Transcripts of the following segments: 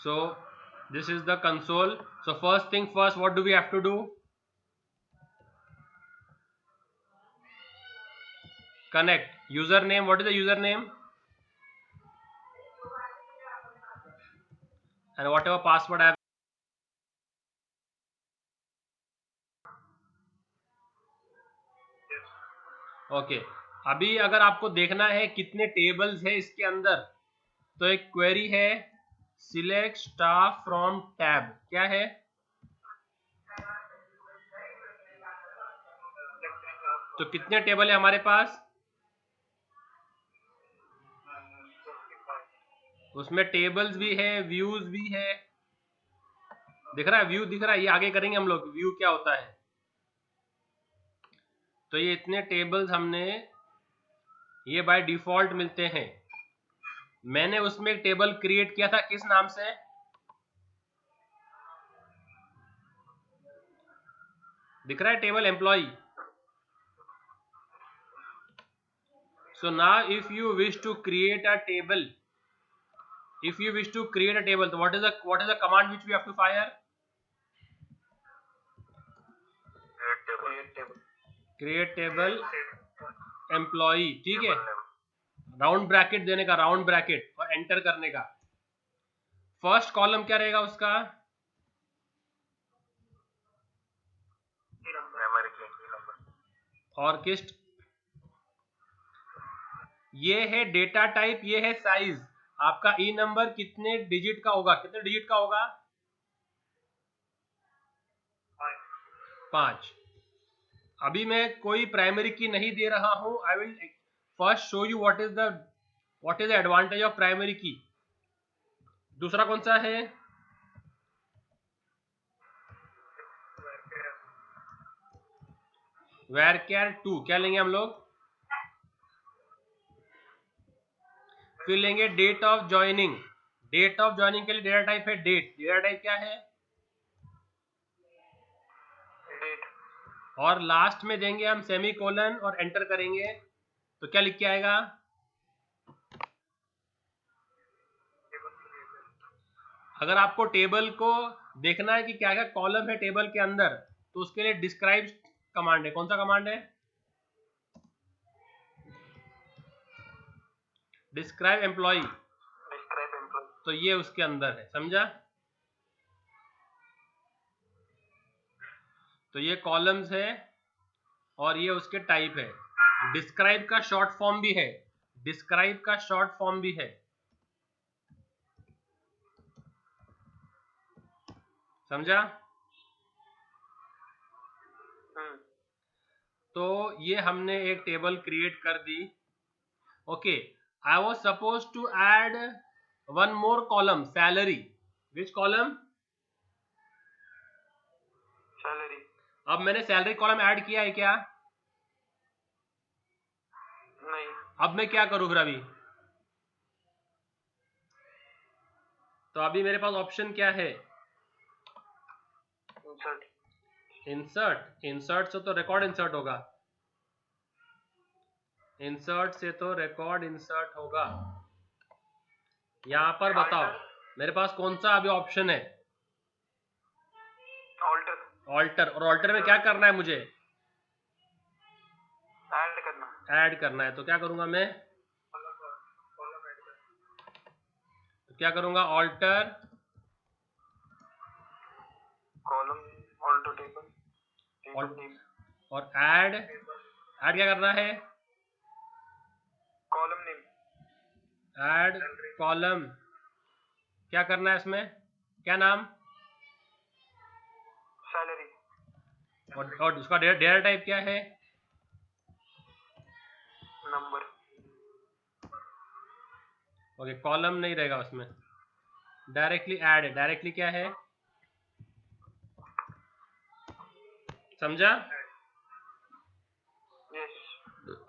So this is the console. So first thing first, what do we have to do? Connect. Username, what is the username? And whatever password I have. Okay अभी अगर आपको देखना है कितने tables है इसके अंदर, तो एक क्वेरी है सिलेक्ट स्टाफ फ्रॉम टैब. क्या है? तो कितने टेबल है हमारे पास? उसमें टेबल्स भी है, व्यूज भी है. दिख रहा है? व्यू दिख रहा है? ये आगे करेंगे हम लोग व्यू क्या होता है. तो ये इतने टेबल्स हमने ये बाय डिफॉल्ट मिलते हैं. मैंने उसमें एक टेबल क्रिएट किया था, किस नाम से? दिख रहा है table employ. So now if you wish to create a table, so what is the command which we have to fire? Create table employee. ठीक है, राउंड ब्रैकेट देने का, राउंड ब्रैकेट, और एंटर करने का. फर्स्ट कॉलम क्या रहेगा उसका? ऑर्केस्ट. ये है डेटा टाइप, ये है साइज. आपका ई नंबर कितने डिजिट का होगा? कितने डिजिट का होगा? 5. अभी मैं कोई प्राइमरी की नहीं दे रहा हूं. I will first show you what is the advantage of primary की. दूसरा कौन सा है? varchar 2. क्या लेंगे हम लोग? फिर लेंगे date of joining. Date of joining के लिए डेटा टाइप है डेट. डेटा टाइप क्या है? और लास्ट में देंगे हम सेमी कोलन और एंटर करेंगे. तो क्या लिख के आएगा? अगर आपको टेबल को देखना है कि क्या क्या कॉलम है टेबल के अंदर, तो उसके लिए डिस्क्राइब कमांड है. कौन सा कमांड है? Describe employ. तो ये उसके अंदर है, समझा? तो ये कॉलम्स है और ये उसके टाइप है. डिस्क्राइब का शॉर्ट फॉर्म भी है. डिस्क्राइब का शॉर्ट फॉर्म भी है, समझा? तो ये हमने एक टेबल क्रिएट कर दी. Okay, I was suppose to add one more column, salary. Which column? Salary. अब मैंने सैलरी कॉलम ऐड किया है क्या? नहीं. अब मैं क्या करूं फिर? अभी तो अभी मेरे पास ऑप्शन क्या है? इंसर्ट. इंसर्ट. इंसर्ट से तो रिकॉर्ड इंसर्ट होगा. इंसर्ट से तो रिकॉर्ड इंसर्ट होगा. यहां पर बताओ मेरे पास कौन सा अभी ऑप्शन है? ऑल्टर. ऑल्टर. और ऑल्टर में क्या करना है मुझे? ऐड करना. ऐड करना है. तो क्या करूंगा मैं? तो क्या करूंगा? ऑल्टर कॉलम, ऑल्टर टेबल, और ऐड. ऐड क्या करना है? Column name. Add column. क्या करना है इसमें? क्या नाम? सैलरी. और उसका डेटा टाइप क्या है? नंबर. ओके, कॉलम नहीं रहेगा उसमें. डायरेक्टली ऐड है. डायरेक्टली क्या है? समझा?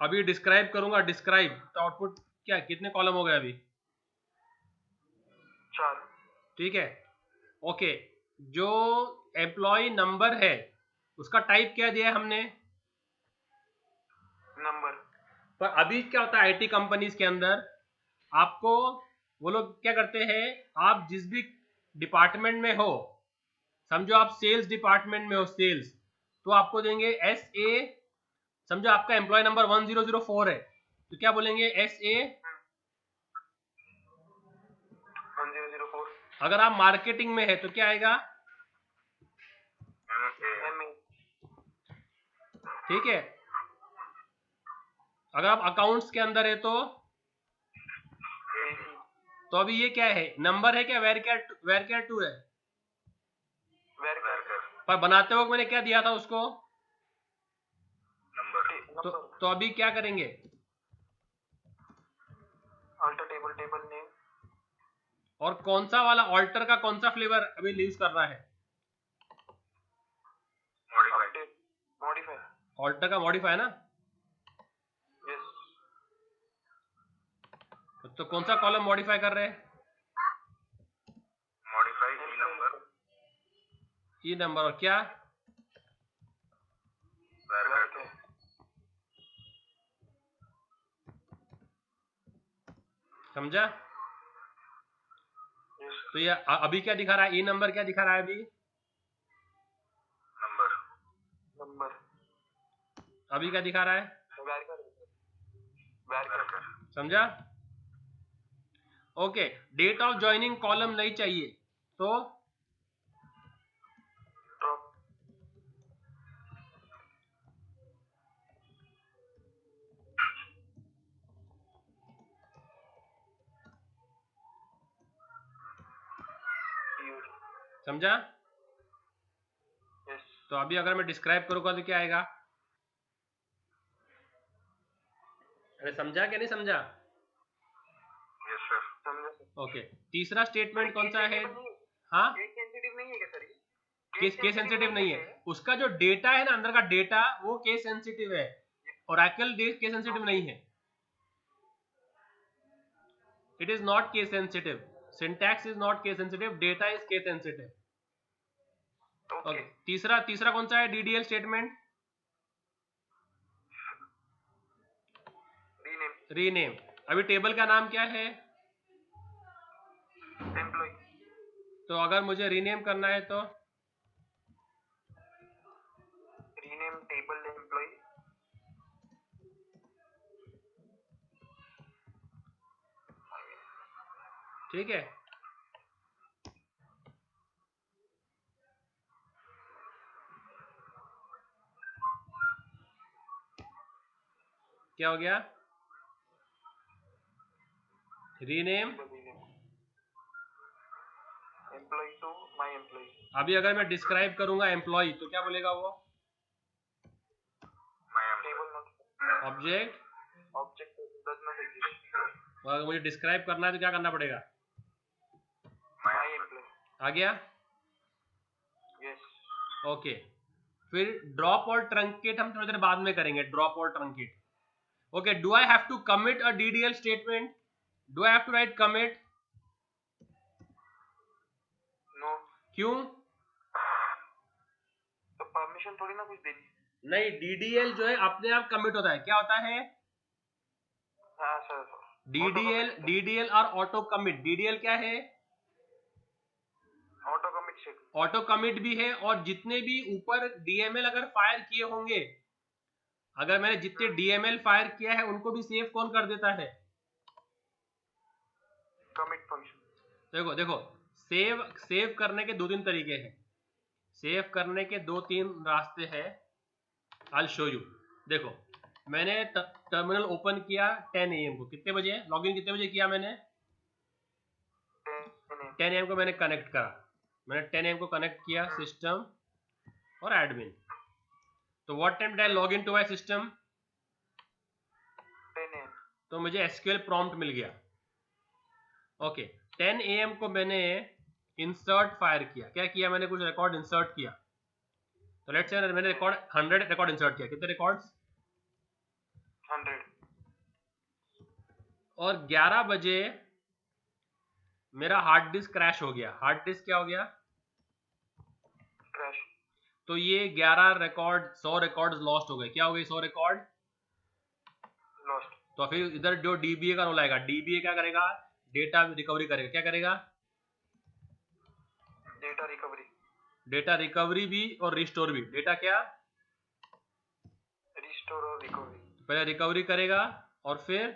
अभी डिस्क्राइब करूंगा. डिस्क्राइब तो आउटपुट क्या, कितने कॉलम हो गए अभी? 4. ठीक है. ओके, जो एम्प्लॉय नंबर है उसका टाइप क्या दिया है हमने? नंबर. पर अभी क्या होता है आईटी कंपनीज के अंदर, आपको वो लोग क्या करते हैं, आप जिस भी डिपार्टमेंट में हो, समझो आप सेल्स डिपार्टमेंट में हो, सेल्स, तो आपको देंगे SA, समझो आपका एम्प्लॉय नंबर 1004 है, तो क्या बोलेंगे SA 1004। अगर आप मार्केटिंग में है तो क्या आएगा, MA। ठीक है। अगर आप अकाउंट्स के अंदर है तो अभी ये क्या है, नंबर है क्या, वेर क्या 2 है, पर बनाते वक्त मैंने क्या दिया था उसको, नंबर। तो अभी क्या करेंगे, अल्टर टेबल नेम। और कौन सा वाला ऑल्टर का कौन सा फ्लेवर अभी यूज कर रहा है, मॉडिफाई। ऑल्टर का मॉडिफाई ना, यस। तो कौन सा कॉलम मॉडिफाई कर रहे हैं, मॉडिफाई ई नंबर, और क्या, समझा। तो ये अभी क्या दिखा रहा है, ई नंबर क्या दिखा रहा है अभी, नंबर। अभी क्या दिखा रहा है, समझा। Okay, date of joining column नहीं चाहिए तो समझा। तो अभी अगर मैं डिस्क्राइब करूंगा तो क्या आएगा, अरे समझा क्या नहीं समझा। ओके, तीसरा स्टेटमेंट कौन सा है, हाँ केस सेंसिटिव नहीं है क्या सर? केस सेंसिटिव नहीं है, उसका जो डेटा है ना अंदर का डेटा वो केस सेंसिटिव है, ओरेकल केस सेंसिटिव नहीं है, it is not case sensitive, syntax is not case sensitive, data is case sensitive. Okay, तीसरा कौन सा है, DDL स्टेटमेंट, रीनेम। अभी टेबल का नाम क्या है, एम्प्लॉय। तो अगर मुझे रीनेम करना है तो रीनेम टेबल एम्प्लॉय। ठीक है, क्या हो गया, rename employ to my employ. अभी अगर मैं डिस्क्राइब करूंगा एम्प्लॉय तो क्या बोलेगा वो, ऑब्जेक्ट डज नॉट एग्जिस्ट। और अगर मुझे डिस्क्राइब करना है तो क्या करना पड़ेगा, माय एम्प्लॉय। आ गया। यस। ओके, फिर ड्रॉप और ट्रंकेट हम थोड़ी देर बाद में करेंगे, ड्रॉप और truncate. Okay, do I have to commit a DDL statement, do I have to write commit, no. क्यों, तो परमिशन थोड़ी ना कुछ देनी। नहीं, DDL जो है अपने आप कमिट होता है, क्या होता है, हाँ सर। DDL और ऑटो कमिट, DDL क्या है, ऑटो कमिट से। ऑटो कमिट भी है, और जितने भी ऊपर DML अगर फायर किए होंगे, अगर मैंने जितने DML फायर किया है उनको भी सेव कौन कर देता है, कमिट फंक्शन। देखो सेव करने के 2-3 तरीके हैं, सेव करने के 2-3 रास्ते हैं, आई विल शो यू। देखो, मैंने टर्मिनल ओपन किया 10 AM को, कितने बजे लॉगिन, कितने बजे किया मैंने, 10 AM को मैंने कनेक्ट करा, मैंने 10 AM को कनेक्ट किया सिस्टम और एडमिन, तो what time did I log in to my system, 10 AM। तो मुझे SQL प्रॉम्प्ट मिल गया। ओके, 10 AM को मैंने इंसर्ट फायर किया, क्या किया मैंने, कुछ रिकॉर्ड इंसर्ट किया, तो लेट्स से मैंने 100 रिकॉर्ड इंसर्ट किया, कितने रिकॉर्ड्स, 100। और 11 बजे मेरा हार्ड डिस्क क्रैश हो गया, हार्ड डिस्क क्या हो गया, क्रैश। तो ये 11 रिकॉर्ड 100 रिकॉर्ड्स लॉस्ट हो गए, क्या हो गए, 100 रिकॉर्ड लॉस्ट। तो फिर इधर जो DBA का रोल आएगा, DBA क्या करेगा, डेटा रिकवरी करेगा, क्या करेगा, डेटा रिकवरी। डेटा रिकवरी भी और रिस्टोर भी। डेटा क्या? रिस्टोर और रिकवरी। पहले रिकवरी करेगा और फिर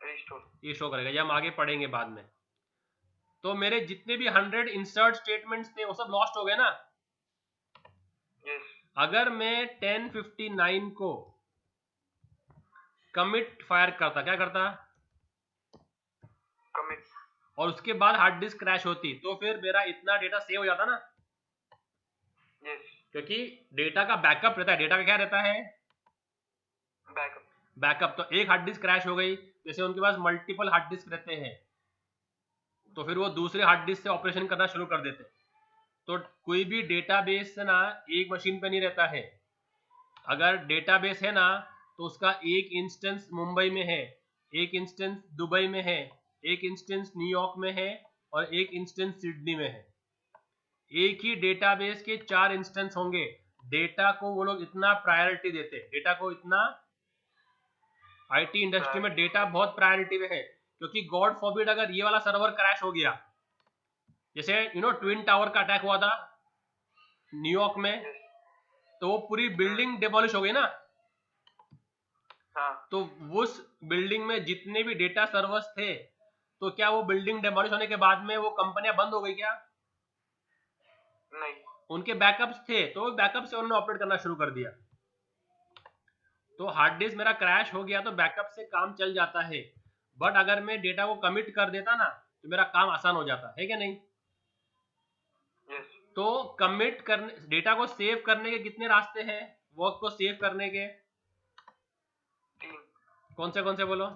रिस्टोर। ये शो करेगा, ये हम आगे पढ़ेंगे बाद में। तो मेरे जितने भी 100 इंसर्ट स्टेटमेंट्स थे वो सब लॉस्ट हो गए ना। यस। अगर मैं 1059 को कमिट फायर करता, क्या करता? कमिट। और उसके बाद हार्ड डिस्क क्रैश होती, तो फिर मेरा इतना डेटा सेव हो जाता ना। यस। क्योंकि डेटा का बैकअप रहता है। डेटा का क्या रहता है? बैकअप। बैकअप। तो एक हार्ड डिस्क क्रैश हो गई, जैसे उनके पास मल्टीपल हार्ड डिस्क रहते हैं, तो फिर वो दूसरे हार्ड डिस्क से ऑपरेशन करना शुरू कर देते। तो कोई भी डेटाबेस ना एक मशीन पे नहीं रहता है। अगर डेटाबेस है ना तो उसका एक इंस्टेंस मुंबई में है, एक इंस्टेंस दुबई में है, एक इंस्टेंस न्यूयॉर्क में है और एक इंस्टेंस सिडनी में है। एक ही डेटाबेस के 4 इंस्टेंस होंगे। डेटा को वो लोग इतना प्रायोरिटी देते, डेटा को इतना, आईटी इंडस्ट्री में डेटा बहुत प्रायोरिटी में है। क्योंकि गॉड फॉरबिड अगर ये वाला सर्वर क्रैश हो गया, जैसे ट्विन टावर का अटैक हुआ था न्यूयॉर्क में, तो वो पूरी बिल्डिंग डिमोलिश हो गई ना। हाँ। तो उस बिल्डिंग में जितने भी डेटा सर्वर्स थे, तो क्या वो बिल्डिंग डिमोलिश होने के बाद में वो कंपनियां बंद हो गई क्या? नहीं। उनके बैकअप्स थे, तो बैकअप से उन्होंने ऑपरेट करना शुरू कर दिया। तो हार्ड डिस्क मेरा क्रैश हो गया तो बैकअप से काम चल जाता है। बट अगर मैं डेटा को कमिट कर देता ना तो मेरा काम आसान हो जाता है क्या नहीं? यस। तो कमिट करने, डेटा को सेव करने के कितने रास्ते हैं वर्क को सेव करने के? 3। कौन से बोलो?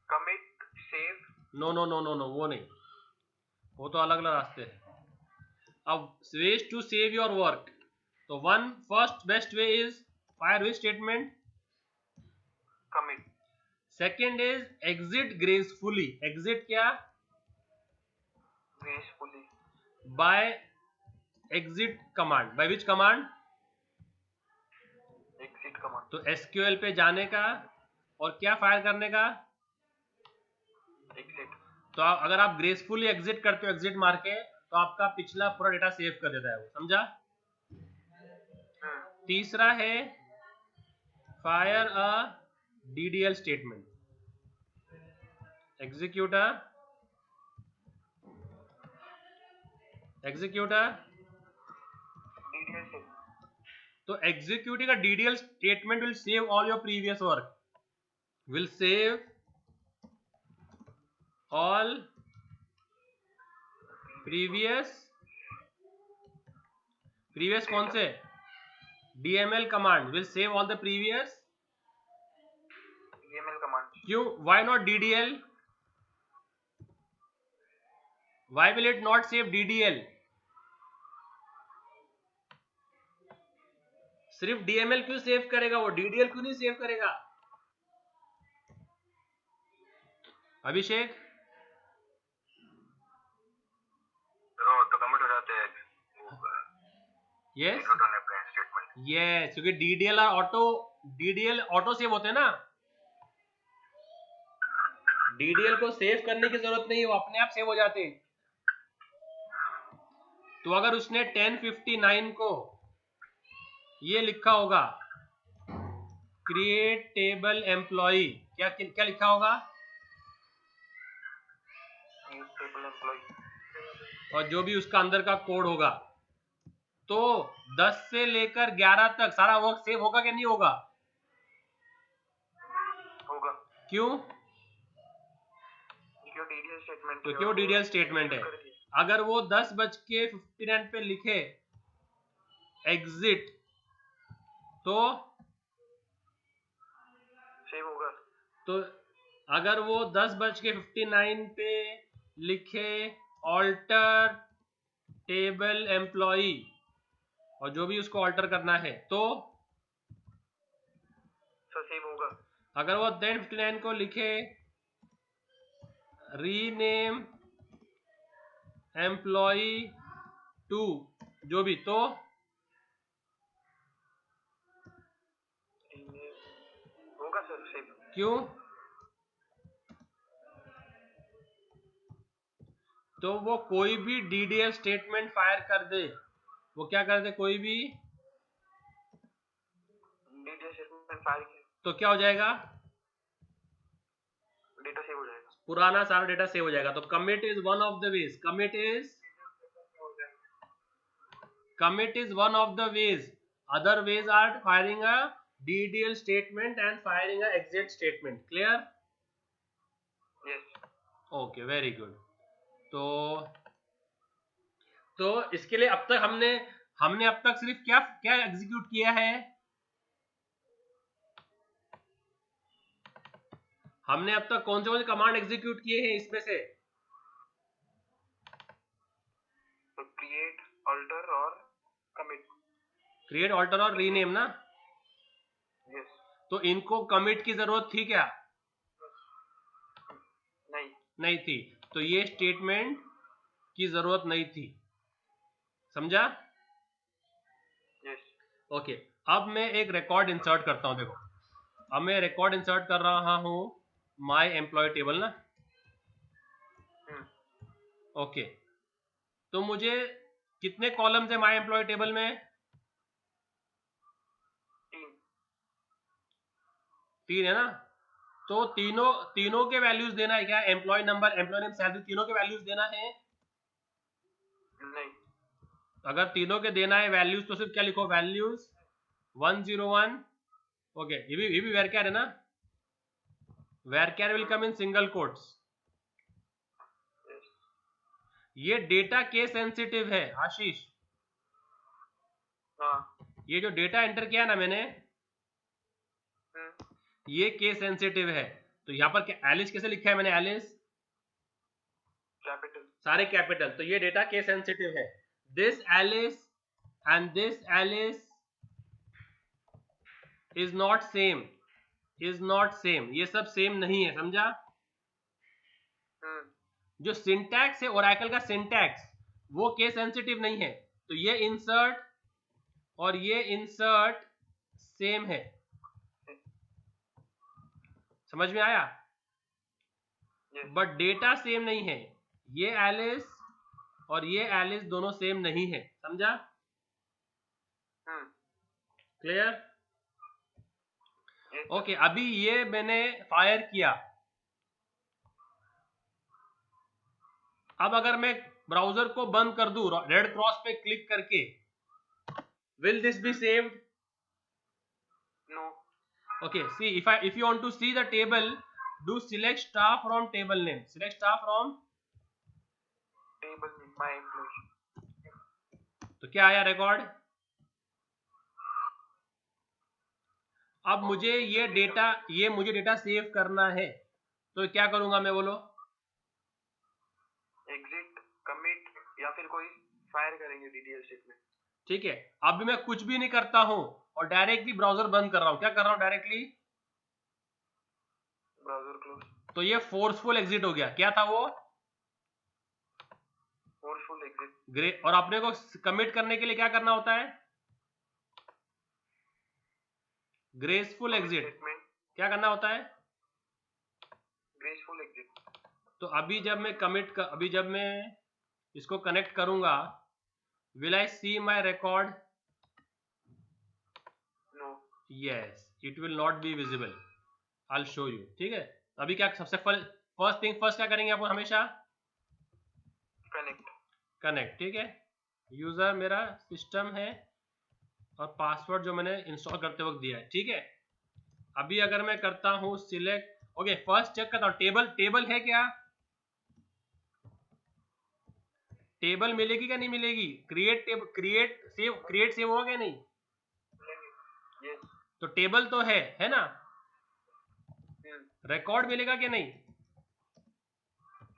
Commit, save. No no no no no, वो नहीं, वो तो अलग अलग रास्ते हैं। अब ways to save your work, तो one first best way is fire which statement, commit. Second is exit gracefully. Exit क्या? Gracefully. By exit command. By which command? Exit command. तो एसक्यूएल पे जाने का और क्या फायर करने का? एग्जिट। तो अगर आप ग्रेसफुली एग्जिट करते हो एग्जिट मार के, तो आपका पिछला पूरा डेटा सेव कर देता है वो, समझा? तीसरा है fire a DDL statement. Executor DDL से। तो executing a DDL statement will save all your previous work, will save all previous कौन से? DML command will save all the previous. DML command. क्यों? Why not DDL? Why will it not save DDL? सिर्फ DML क्यों save करेगा, वो DDL क्यों नहीं save करेगा? अभिषेक? तो कमिट हो जाते हैं। यस यस, क्योंकि डीडीएल ऑटो सेव होते हैं ना। डीडीएल को सेव करने की जरूरत नहीं, वो अपने आप सेव हो जाते हैं। तो अगर उसने 1059 को ये लिखा होगा क्रिएट टेबल एम्प्लॉई, क्या क्या लिखा होगा? Table employee. और जो भी उसका अंदर का कोड होगा, तो 10 से लेकर 11 तक सारा वर्क सेव होगा कि नहीं होगा? होगा। क्यों? DDL statement. तो क्यों डीडीएल स्टेटमेंट है? अगर वो 10:59 पे लिखे एग्जिट, तो सेव होगा। तो अगर वो 10:59 पे लिखे ऑल्टर टेबल एम्प्लॉई और जो भी उसको ऑल्टर करना है, तो सेव होगा। अगर वो 10:59 को लिखे रीनेम एम्प्लॉई टू जो भी, तो होगा सर सेव। क्यों? तो वो कोई भी DDL स्टेटमेंट फायर कर दे, वो क्या कर दे, कोई भी DDL स्टेटमेंट फायर किया, तो क्या हो जाएगा, डेटा सेव हो जाएगा, पुराना सारा डेटा सेव हो जाएगा। तो commit is one of the ways, commit is one of the ways. Other ways are firing a DDL statement and firing a exit statement. Clear? yes, Okay, very good. तो इसके लिए अब तक हमने अब तक सिर्फ क्या क्या एग्जीक्यूट किया है, हमने अब तक कौन से कमांड एग्जीक्यूट किए हैं इसमें से, तो क्रिएट, अल्टर और कमिट, क्रिएट, ऑल्टर और रीनेम ना। यस, तो इनको कमिट की जरूरत थी क्या, नहीं थी, तो ये स्टेटमेंट की जरूरत नहीं थी, समझा? यस, ओके, अब मैं एक रिकॉर्ड इंसर्ट करता हूं। देखो, अब मैं रिकॉर्ड इंसर्ट कर रहा हूं माय एम्प्लॉय टेबल ना। ओके, तो मुझे कितने कॉलम्स है माय एम्प्लॉय टेबल में, 3 है ना। तो तीनों के वैल्यूज देना है क्या, employ number, employ name, salary, तीनों के वैल्यूज देना है? नहीं, अगर तीनों के देना है वैल्यूज तो सिर्फ क्या लिखो, वैल्यूज 101। ओके, ये भी वेरक्यार है ना, varchar will come in single quotes. ये डेटा केस सेंसिटिव है आशीष, हाँ, ये जो डेटा एंटर किया ना मैंने, ये केस सेंसिटिव है। तो यहाँ पर एलिस कैसे लिखा है मैंने, एलिस कैपिटल, सारे कैपिटल, तो ये डेटा केस सेंसिटिव है। This alias and this alias is not same, ये सब सेम नहीं है, समझा? जो सिंटैक्स है ओरेकल का सिंटैक्स, वो केस सेंसिटिव नहीं है। तो ये इंसर्ट और ये इंसर्ट सेम है, समझ में आया? बट डेटा सेम नहीं है, ये एलिस और ये एलिस दोनों सेम नहीं है, समझा? क्लियर? ओके, अभी ये मैंने फायर किया। अब अगर मैं ब्राउजर को बंद कर दूं रेड क्रॉस पे क्लिक करके, will this be saved? No, okay, see, if you want to see the table, do select star from table name, select star from table में माय एम्प्लॉय, तो क्या आया रिकॉर्ड। अब मुझे ये डेटा सेव करना है, तो क्या करूंगा मैं, बोलो? एग्जिट, कमिट या फिर कोई फायर करेंगे डीडीएल स्टेटमेंट। ठीक है, अब मैं कुछ भी नहीं करता हूं और डायरेक्टली ब्राउजर बंद कर रहा हूं। क्या कर रहा हूं, डायरेक्टली ब्राउजर क्लोज, तो ये फोर्सफुल एग्जिट हो गया। क्या था वो, फोर्सफुल एग्जिट। ग्रे। और अपने को कमिट करने के लिए क्या करना होता है, ग्रेसफुल एग्जिट। क्या करना होता है, ग्रेसफुल एग्जिट। तो अभी जब मैं इसको कनेक्ट करूंगा, will I see my record? No, yes, it will not be visible, I will show you. ठीक है, अभी क्या सबसे फर्स्ट थिंग फर्स्ट क्या करेंगे आप हमेशा, कनेक्ट। ठीक है, यूजर मेरा सिस्टम है और पासवर्ड जो मैंने इंस्टॉल करते वक्त दिया है। ठीक है, अभी अगर मैं करता हूं सिलेक्ट, ओके, फर्स्ट चेक करता हूं टेबल है क्या, टेबल मिलेगी क्या नहीं मिलेगी, क्रिएट सेव होगा क्या नहीं, यस, तो टेबल तो है ना। रिकॉर्ड मिलेगा क्या नहीं,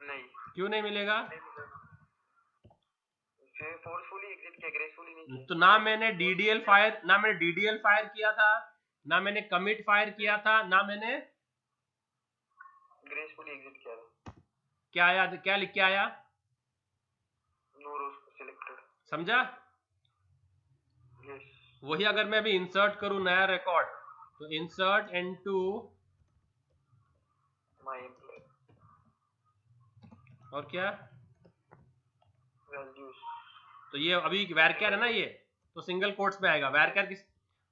नहीं, क्यों नहीं मिलेगा, फोर्सफुली एग्जिट किया, ग्रेसफुली नहीं। तो ना मैंने डीडीएल फायर किया था, ना मैंने कमिट फायर किया था, ना मैंने ग्रेसफुली एग्जिट किया था। क्या आया, क्या लिख के आया, नो रोज सिलेक्टेड, समझा? यस, वही अगर मैं अभी इंसर्ट करूं नया रिकॉर्ड, तो इंसर्ट इनटू माय एम्प्लॉय, और क्या, वैल्यूज। तो ये अभी varchar है ना, ये तो सिंगल कोट्स में आएगा।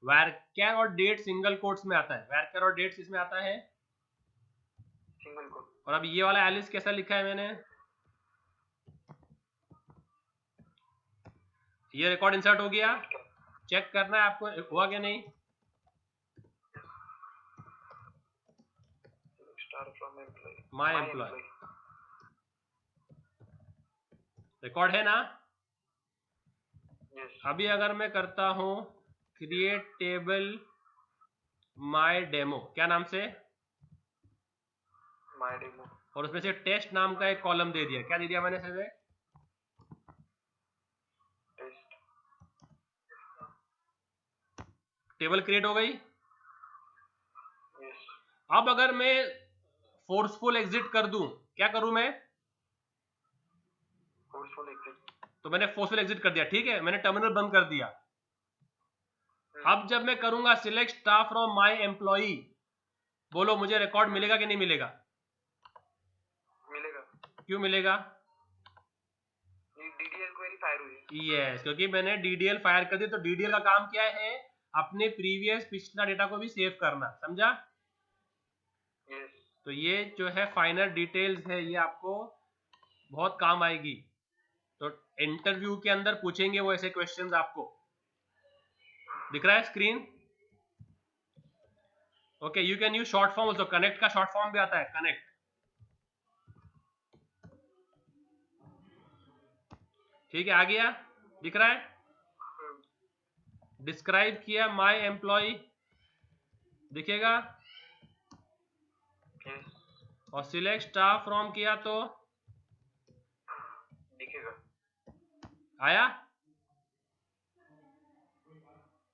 varchar और डेट सिंगल कोट्स में आता है। varchar और डेट्स इसमें आता है सिंगल कोट। और अब ये वाला एलिस कैसा लिखा है मैंने, ये रिकॉर्ड इंसर्ट हो गया। चेक करना है आपको हुआ क्या नहीं। माय एम्प्लॉय रिकॉर्ड है ना। अभी अगर मैं करता हूं क्रिएट टेबल माय डेमो, क्या नाम से, माय डेमो, और उसमें से टेस्ट नाम का एक कॉलम दे दिया। क्या दे दिया मैंने से टेस्ट। टेबल क्रिएट हो गई। यस। अब अगर मैं फोर्सफुल एग्जिट कर दूं, क्या करूं मैं, फोर्सफुल एग्जिट। तो मैंने फोर्सफुल एग्जिट कर दिया, ठीक है, मैंने टर्मिनल बंद कर दिया। अब जब मैं करूंगा select staff from my employee, बोलो मुझे रिकॉर्ड मिलेगा कि नहीं मिलेगा। मिलेगा। क्यों मिलेगा, डीडीएल क्वेरी फायर हुई। यस, क्योंकि मैंने डीडीएल फायर कर दी। तो डीडीएल का काम क्या है, अपने प्रीवियस पिछला डेटा को भी सेव करना, समझा। यस। तो ये जो है फाइनल डिटेल्स है, ये आपको बहुत काम आएगी। तो इंटरव्यू के अंदर पूछेंगे वो ऐसे क्वेश्चंस। आपको दिख रहा है screen, okay. You can use short form also, connect का शॉर्ट फॉर्म भी आता है, कनेक्ट, ठीक है, आ गया, दिख रहा है। डिस्क्राइब किया माय एम्प्लॉय, दिखेगा। और सिलेक्ट स्टाफ फ्रॉम किया तो दिखेगा। आया,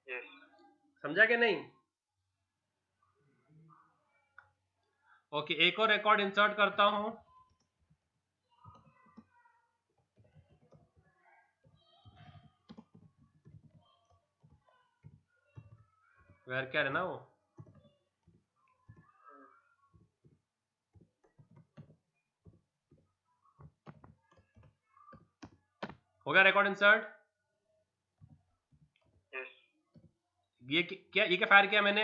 यस। समझा कि नहीं। ओके, एक और रिकॉर्ड इंसर्ट करता हूं। वेर क्या है ना वो, हो गया रिकॉर्ड इंसर्ट। यस। ये क्या फायर किया मैंने,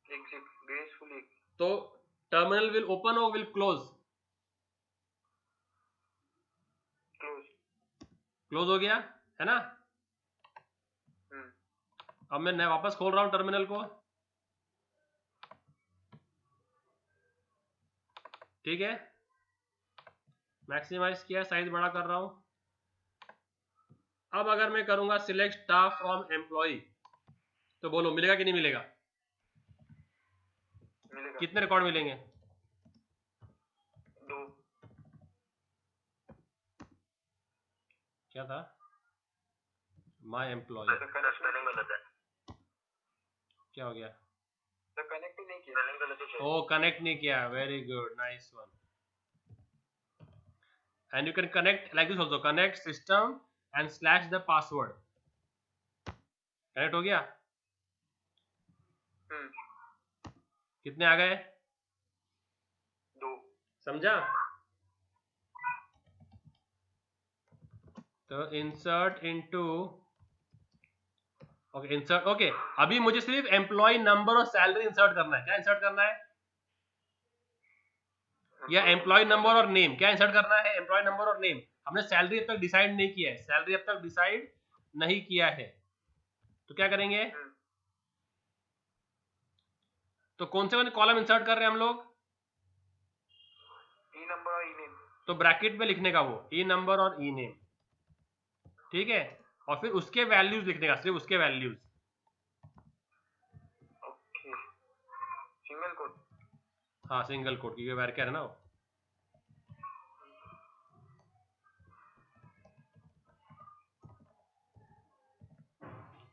एग्जिट ग्रेसफुली। तो टर्मिनल विल ओपन और विल क्लोज, क्लोज। क्लोज हो गया है ना। अब मैं वापस खोल रहा हूं टर्मिनल को, ठीक है, मैक्सिमाइज किया, साइज बड़ा कर रहा हूं। अब अगर मैं करूंगा सिलेक्ट स्टाफ फ्रॉम एम्प्लॉय, तो बोलो मिलेगा कि नहीं मिलेगा। मिलेगा। कितने रिकॉर्ड मिलेंगे, 2। क्या था, माय एम्प्लॉय, क्या हो गया, कनेक्ट नहीं किया। ओ कनेक्ट नहीं किया, very good, nice one. And you can connect like this also, connect system and slash the password. Connect हो गया, कितने आ गए, 2। समझा। तो insert into, okay insert, okay. अभी मुझे सिर्फ एम्प्लॉय नंबर और सैलरी इंसर्ट करना है। क्या इंसर्ट करना है, या एम्प्लॉय नंबर और नेम, क्या इंसर्ट करना है, एम्प्लॉय नंबर और नेम। हमने सैलरी अब तक डिसाइड नहीं किया है, सैलरी अब तक डिसाइड नहीं किया है, तो क्या करेंगे, तो कौन से कॉलम इंसर्ट कर रहे हैं हम लोग, ई नंबर और ई नेम। तो ब्रैकेट में लिखने का वो ई नंबर और ई नेम, ठीक है, और फिर उसके वैल्यूज लिखने का, सिर्फ उसके वैल्यूज। Okay, single quote. हाँ सिंगल कोट, क्योंकि वेर क्या है ना वो,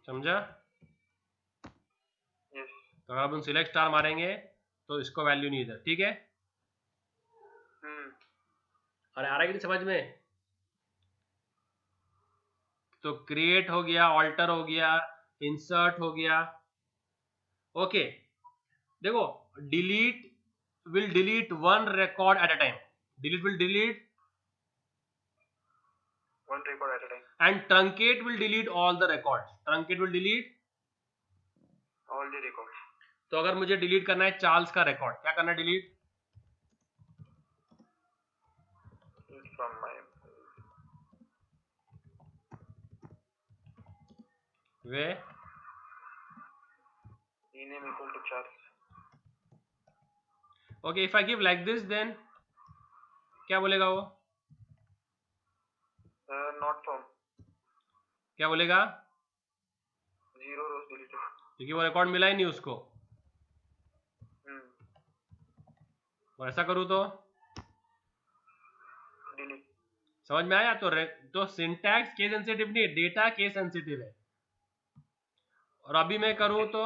समझा। यस। तो अगर हम सिलेक्ट स्टार मारेंगे तो इसको वैल्यू नहीं इधर, ठीक है। अरे आ रहा है कि नहीं समझ में। तो क्रिएट हो गया, ऑल्टर हो गया, इंसर्ट हो गया, ओके। देखो delete will delete one record at a time, delete will delete One record at a time. And truncate will delete all the records. Truncate will delete All the records. तो अगर मुझे delete करना है Charles का record, क्या करना है delete? From my where ename equal to Charles. Okay, if I give like this then क्या बोलेगा वो? Not found. क्या बोलेगा? 0 rows deleted. क्योंकि वो रिकॉर्ड मिला ही नहीं उसको। और ऐसा करूँ तो डिलीट। समझ में आया? तो सिंटैक्स केस सेंसिटिव नहीं, डेटा केस सेंसिटिव है। और अभी मैं करूँ तो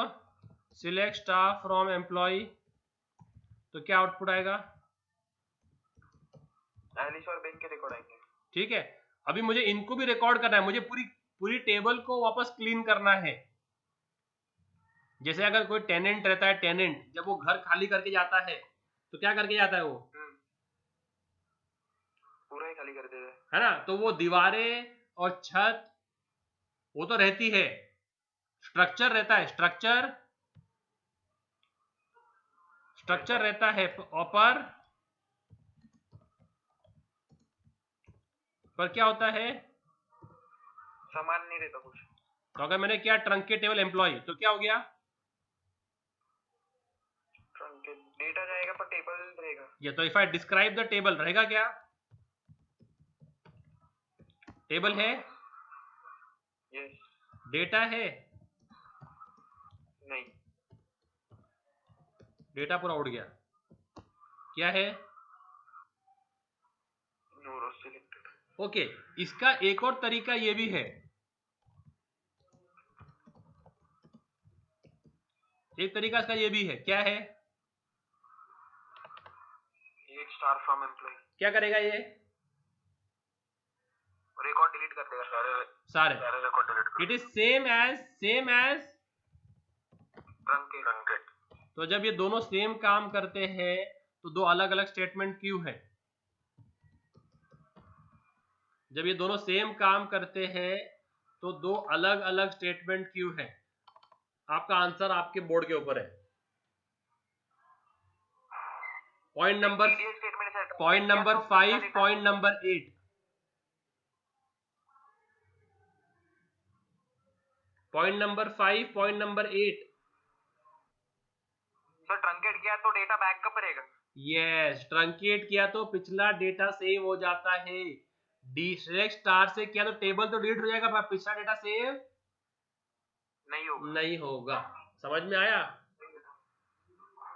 सिलेक्ट स्टाफ फ्रॉम एम्प्लॉय, तो क्या आउटपुट आएगा? एलिस और बेन के रिकॉर्ड आएंगे। ठीक है, अभी मुझे इनको भी रिकॉर्ड करना है, मुझे पूरी टेबल को वापस क्लीन करना है। जैसे अगर कोई टेनेंट रहता है, टेनेंट जब वो घर खाली करके जाता है तो क्या करके जाता है वो? पूरा ही खाली कर देता है ना? तो वो दीवारें और छत वो तो रहती है, स्ट्रक्चर रहता है, स्ट्रक्चर रहता है, पर क्या होता है? सामान नहीं रहता कुछ। तो अगर मैंने किया ट्रंकेट टेबल एम्प्लॉय तो क्या हो गया? ट्रंकेट डेटा जाएगा पर टेबल रहेगा। ये तो if I describe the table रहेगा क्या? टेबल है? यस। डेटा है? नहीं, डेटा पूरा उड़ गया। क्या है? नो रोज सिलेक्टेड। ओके, इसका एक और तरीका ये भी है, एक तरीका इसका ये भी है। क्या है? एक स्टार फ्रॉम एम्प्लॉय। क्या करेगा ये? रिकॉर्ड डिलीट कर देगा सारे record delete. It is same as truncate. तो जब ये दोनों सेम काम करते हैं तो दो अलग अलग स्टेटमेंट क्यों है? जब ये दोनों सेम काम करते हैं तो दो अलग अलग स्टेटमेंट क्यों है? आपका आंसर आपके बोर्ड के ऊपर है। Point number 5, point number 8। Point number 5, point number 8। Sir truncate किया तो डेटा बैकअप करेगा। यस, ट्रंकेट किया तो पिछला डेटा सेव हो जाता है। डिलीट स्टार से किया तो टेबल तो डिलीट हो जाएगा पर पिछला डेटा सेव नहीं होगा। समझ में आया?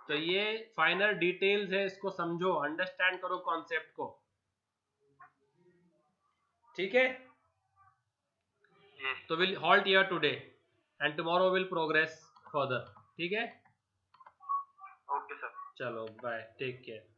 तो ये फाइनल डिटेल्स है, इसको समझो, अंडरस्टैंड करो कॉन्सेप्ट को। ठीक है? तो will halt here today and tomorrow will progress further. ठीक है? Okay sir. चलो बाय, टेक केयर।